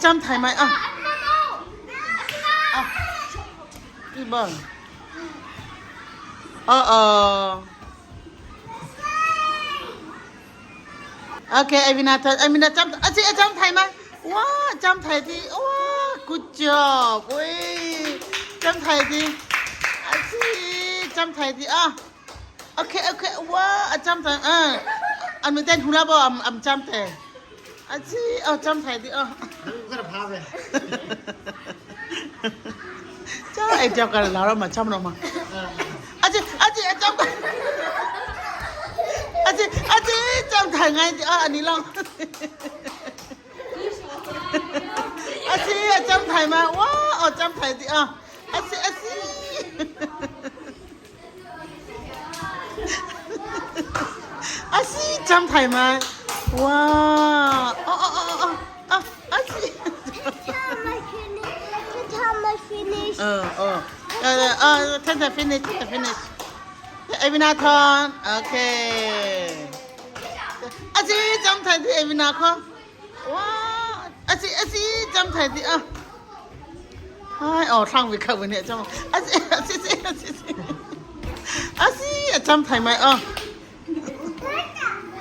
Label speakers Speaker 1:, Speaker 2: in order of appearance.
Speaker 1: จำไทยไหมอ่ะพี่บอลโอเคไอวินาจำอาจำไทยไหมว้าจำไทยดีว้า good job เว้ยจำไทยดีจำไทยดีอ่ะโอเคว้าจำไทยอันมันเต้นฮูลาบ่จำไทยจำไทยดี
Speaker 2: ก็จะพาไป
Speaker 1: จ้าไอ้เจ้ากันแล้วเรามาจำเรามาจำจำไทยไงอันนี้ลองจำไทยมาว้าจำไทยดิจำไทยมาว้าfinish finish ไอวินาทอนโอเคจำไทยดิไอวินาค่ะว้าจำไทยดิให้ทางวิเคราะห์เนี่ยจำจำไทยไหม